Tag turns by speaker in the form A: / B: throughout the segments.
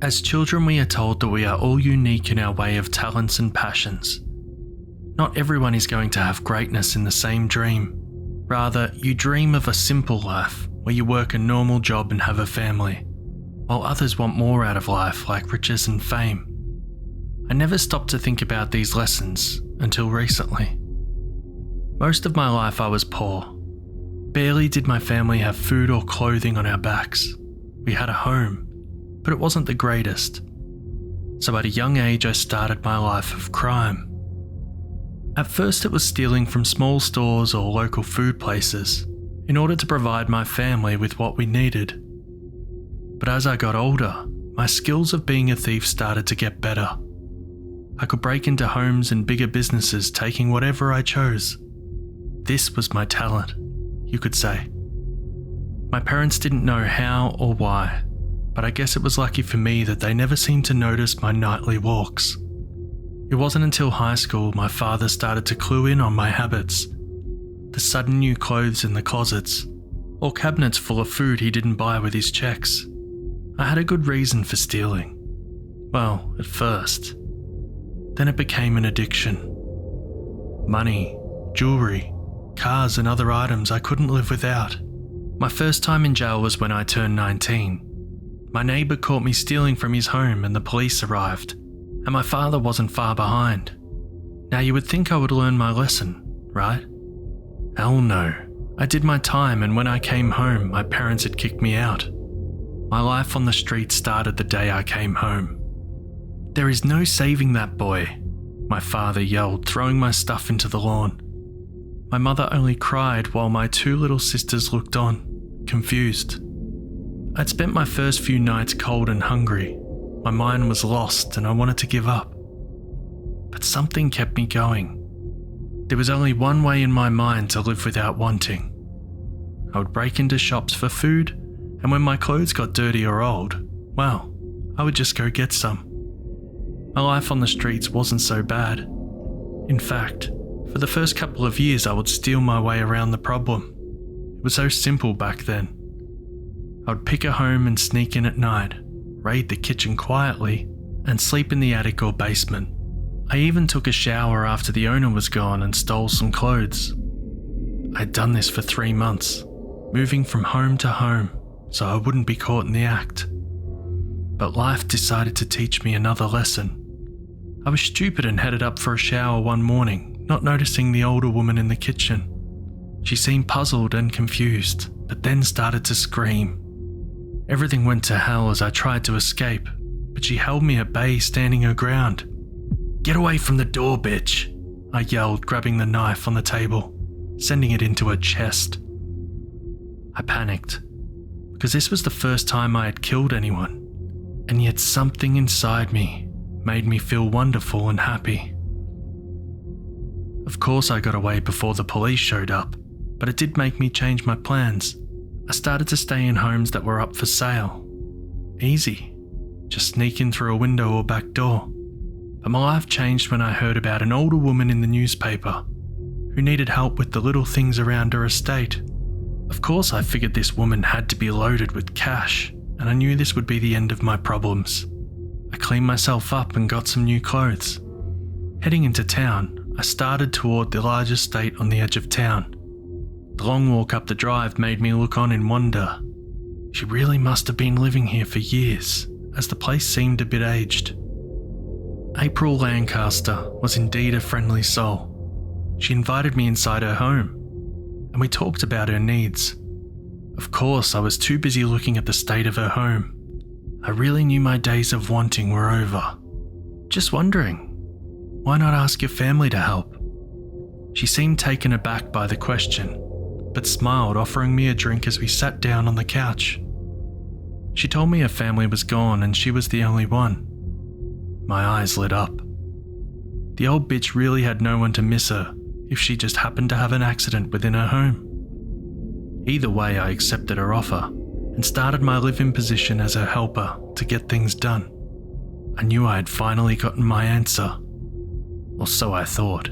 A: As children, we are told that we are all unique in our way of talents and passions. Not everyone is going to have greatness in the same dream. Rather, you dream of a simple life where you work a normal job and have a family, while others want more out of life, like riches and fame. I never stopped to think about these lessons until recently. Most of my life I was poor. Barely did my family have food or clothing on our backs. We had a home, but it wasn't the greatest. So at a young age I started my life of crime. At first it was stealing from small stores or local food places in order to provide my family with what we needed. But as I got older, my skills of being a thief started to get better. I could break into homes and bigger businesses, taking whatever I chose. This was my talent, you could say. My parents didn't know how or why, but I guess it was lucky for me that they never seemed to notice my nightly walks. It wasn't until high school my father started to clue in on my habits. The sudden new clothes in the closets, or cabinets full of food he didn't buy with his checks. I had a good reason for stealing. Well, at first. Then it became an addiction. Money, jewellery, cars and other items I couldn't live without. My first time in jail was when I turned 19. My neighbour caught me stealing from his home and the police arrived, and my father wasn't far behind. Now you would think I would learn my lesson, right? Hell no. I did my time, and when I came home, my parents had kicked me out. My life on the street started the day I came home. "There is no saving that boy," my father yelled, throwing my stuff into the lawn. My mother only cried while my two little sisters looked on, confused. I'd spent my first few nights cold and hungry. My mind was lost and I wanted to give up. But something kept me going. There was only one way in my mind to live without wanting. I would break into shops for food, and when my clothes got dirty or old, well, I would just go get some. My life on the streets wasn't so bad. In fact, for the first couple of years I would steal my way around the problem. It was so simple back then. I would pick a home and sneak in at night, raid the kitchen quietly, and sleep in the attic or basement. I even took a shower after the owner was gone and stole some clothes. I'd done this for 3 months, moving from home to home so I wouldn't be caught in the act. But life decided to teach me another lesson. I was stupid and headed up for a shower one morning, not noticing the older woman in the kitchen. She seemed puzzled and confused, but then started to scream. Everything went to hell as I tried to escape, but she held me at bay, standing her ground. "Get away from the door, bitch," I yelled, grabbing the knife on the table, sending it into her chest. I panicked, because this was the first time I had killed anyone, and yet something inside me made me feel wonderful and happy. Of course I got away before the police showed up, but it did make me change my plans. I started to stay in homes that were up for sale. Easy, just sneak in through a window or back door. But my life changed when I heard about an older woman in the newspaper who needed help with the little things around her estate. Of course I figured this woman had to be loaded with cash, and I knew this would be the end of my problems. I cleaned myself up and got some new clothes. Heading into town, I started toward the large estate on the edge of town. The long walk up the drive made me look on in wonder. She really must have been living here for years, as the place seemed a bit aged. April Lancaster was indeed a friendly soul. She invited me inside her home, and we talked about her needs. Of course, I was too busy looking at the state of her home. I really knew my days of wanting were over. Just wondering, why not ask your family to help? She seemed taken aback by the question, but smiled, offering me a drink as we sat down on the couch. She told me her family was gone and she was the only one. My eyes lit up. The old bitch really had no one to miss her if she just happened to have an accident within her home. Either way, I accepted her offer and started my live-in position as her helper to get things done. I knew I had finally gotten my answer, or so I thought.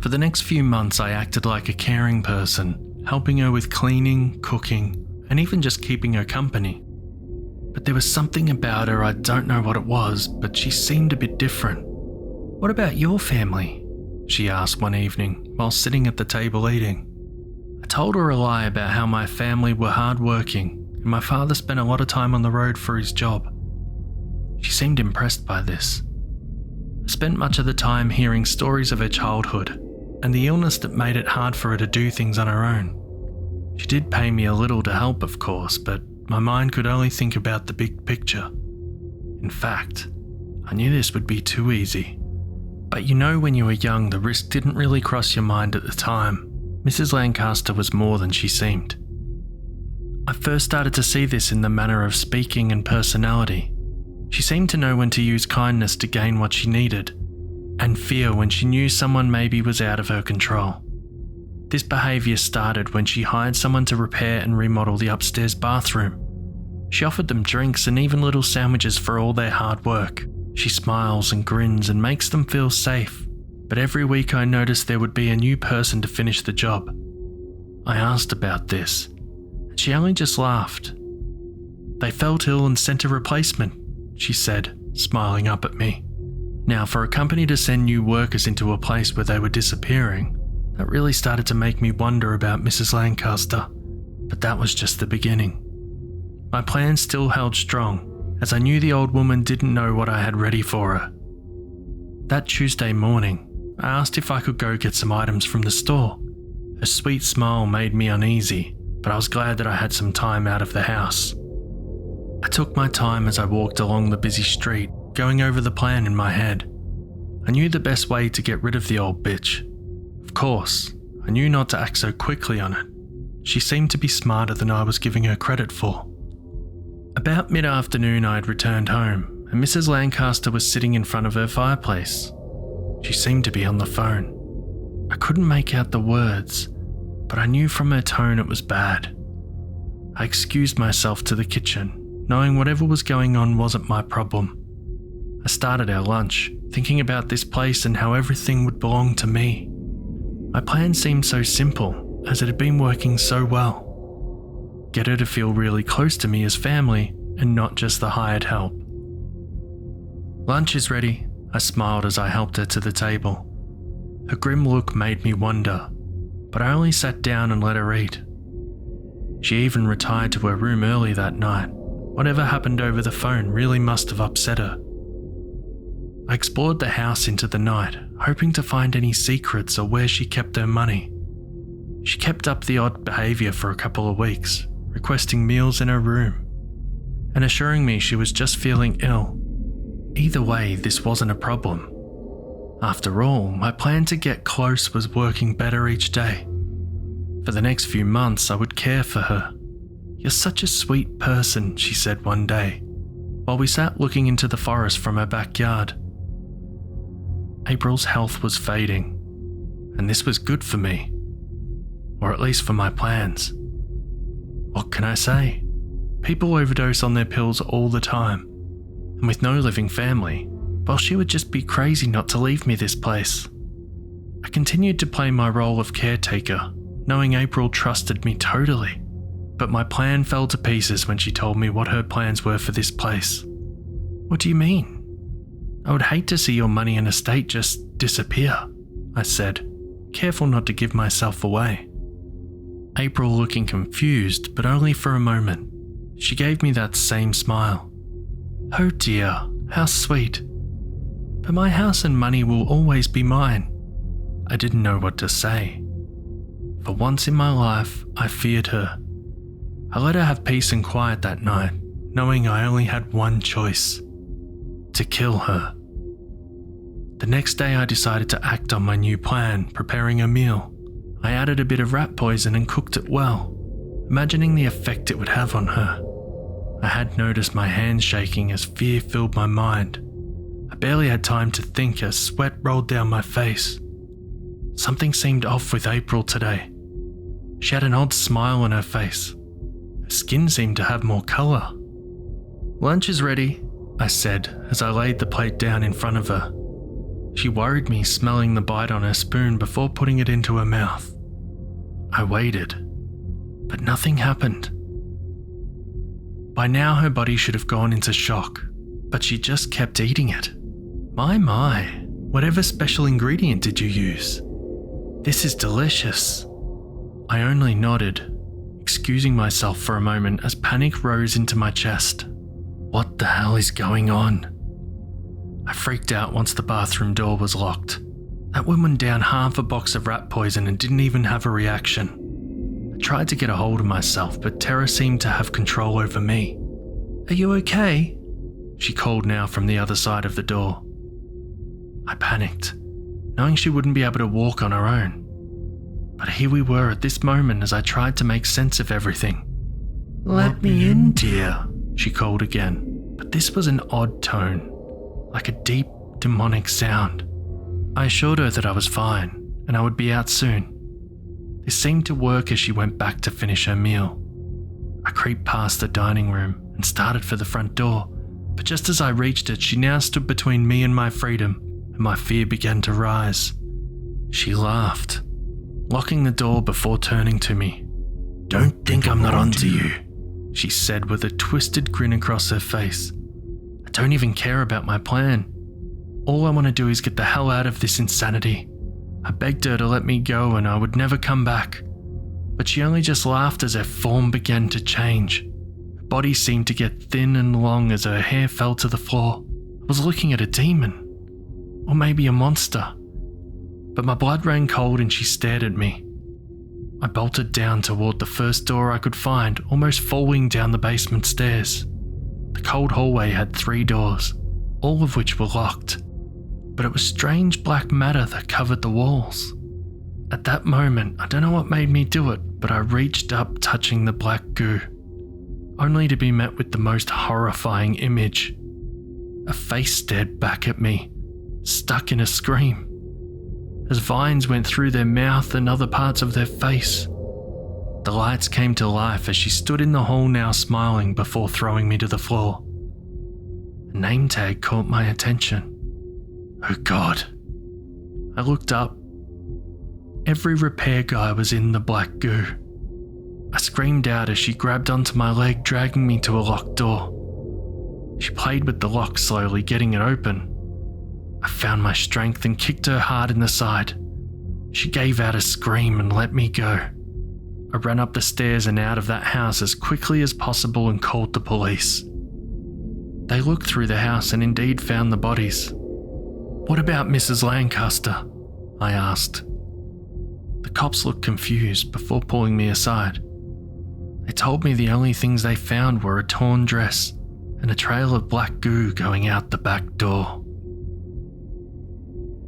A: For the next few months, I acted like a caring person, helping her with cleaning, cooking, and even just keeping her company. But but there was something about her, I don't know what it was, but she seemed a bit different. "What about your family?" she asked one evening while sitting at the table eating. I told her a lie about how my family were hardworking and my father spent a lot of time on the road for his job. She seemed impressed by this. I spent much of the time hearing stories of her childhood and the illness that made it hard for her to do things on her own. She did pay me a little to help, of course, but my mind could only think about the big picture. In fact, I knew this would be too easy. But you know, when you were young, the risk didn't really cross your mind at the time. Mrs. Lancaster was more than she seemed. I first started to see this in the manner of speaking and personality. She seemed to know when to use kindness to gain what she needed, and fear when she knew someone maybe was out of her control. This behaviour started when she hired someone to repair and remodel the upstairs bathroom. She offered them drinks and even little sandwiches for all their hard work. She smiles and grins and makes them feel safe, but every week I noticed there would be a new person to finish the job. I asked about this, and she only just laughed. "They felt ill and sent a replacement," she said, smiling up at me. Now, for a company to send new workers into a place where they were disappearing, that really started to make me wonder about Mrs. Lancaster, but that was just the beginning. My plan still held strong, as I knew the old woman didn't know what I had ready for her. That Tuesday morning, I asked if I could go get some items from the store. Her sweet smile made me uneasy, but I was glad that I had some time out of the house. I took my time as I walked along the busy street, going over the plan in my head. I knew the best way to get rid of the old bitch. Of course, I knew not to act so quickly on it. She seemed to be smarter than I was giving her credit for. About mid-afternoon I had returned home, and Mrs. Lancaster was sitting in front of her fireplace. She seemed to be on the phone. I couldn't make out the words, but I knew from her tone it was bad. I excused myself to the kitchen, knowing whatever was going on wasn't my problem. I started our lunch, thinking about this place and how everything would belong to me. My plan seemed so simple, as it had been working so well. Get her to feel really close to me as family and not just the hired help. "Lunch is ready," I smiled as I helped her to the table. Her grim look made me wonder, but I only sat down and let her eat. She even retired to her room early that night. Whatever happened over the phone really must have upset her. I explored the house into the night, hoping to find any secrets or where she kept her money. She kept up the odd behaviour for a couple of weeks, requesting meals in her room, and assuring me she was just feeling ill. Either way, this wasn't a problem. After all, my plan to get close was working better each day. For the next few months, I would care for her. "You're such a sweet person," she said one day, while we sat looking into the forest from her backyard. April's health was fading, and this was good for me, or at least for my plans. What can I say? People overdose on their pills all the time, and with no living family, well, she would just be crazy not to leave me this place. I continued to play my role of caretaker, knowing April trusted me totally, but my plan fell to pieces when she told me what her plans were for this place. "What do you mean?" "I would hate to see your money and estate just disappear," I said, careful not to give myself away. April looking confused, but only for a moment. She gave me that same smile. "Oh dear, how sweet. But my house and money will always be mine." I didn't know what to say. For once in my life, I feared her. I let her have peace and quiet that night, knowing I only had one choice: to kill her. The next day I decided to act on my new plan, preparing a meal. I added a bit of rat poison and cooked it well, imagining the effect it would have on her. I had noticed my hands shaking as fear filled my mind. I barely had time to think as sweat rolled down my face. Something seemed off with April today. She had an odd smile on her face. Her skin seemed to have more colour. "Lunch is ready," I said as I laid the plate down in front of her. She worried me, smelling the bite on her spoon before putting it into her mouth. I waited, but nothing happened. By now her body should have gone into shock, but she just kept eating it. My, whatever special ingredient did you use? This is delicious. I only nodded, excusing myself for a moment as panic rose into my chest. What the hell is going on? I freaked out once the bathroom door was locked. That woman downed half a box of rat poison and didn't even have a reaction. I tried to get a hold of myself, but terror seemed to have control over me. Are you okay? She called now from the other side of the door. I panicked, knowing she wouldn't be able to walk on her own. But here we were at this moment as I tried to make sense of everything. Let me in, dear, she called again, but this was an odd tone, like a deep, demonic sound. I assured her that I was fine and I would be out soon. This seemed to work as she went back to finish her meal. I creeped past the dining room and started for the front door, but just as I reached it, she now stood between me and my freedom, and my fear began to rise. She laughed, locking the door before turning to me. Don't think I'm not onto you, she said with a twisted grin across her face. I don't even care about my plan. All I want to do is get the hell out of this insanity. I begged her to let me go and I would never come back. But she only just laughed as her form began to change. Her body seemed to get thin and long as her hair fell to the floor. I was looking at a demon. Or maybe a monster. But my blood ran cold and she stared at me. I bolted down toward the first door I could find, almost falling down the basement stairs. The cold hallway had 3 doors, all of which were locked. But it was strange black matter that covered the walls. At that moment, I don't know what made me do it, but I reached up touching the black goo, only to be met with the most horrifying image. A face stared back at me, stuck in a scream, as vines went through their mouth and other parts of their face. The lights came to life as she stood in the hall now smiling before throwing me to the floor. A name tag caught my attention. Oh God. I looked up. Every repair guy was in the black goo. I screamed out as she grabbed onto my leg, dragging me to a locked door. She played with the lock slowly, getting it open. I found my strength and kicked her hard in the side. She gave out a scream and let me go. I ran up the stairs and out of that house as quickly as possible and called the police. They looked through the house and indeed found the bodies. What about Mrs. Lancaster? I asked. The cops looked confused before pulling me aside. They told me the only things they found were a torn dress and a trail of black goo going out the back door.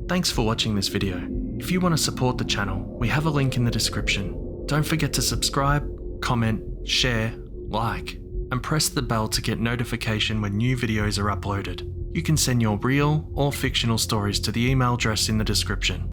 A: Thanks for watching this video. If you want to support the channel, we have a link in the description. Don't forget to subscribe, comment, share, like, and press the bell to get notification when new videos are uploaded. You can send your real or fictional stories to the email address in the description.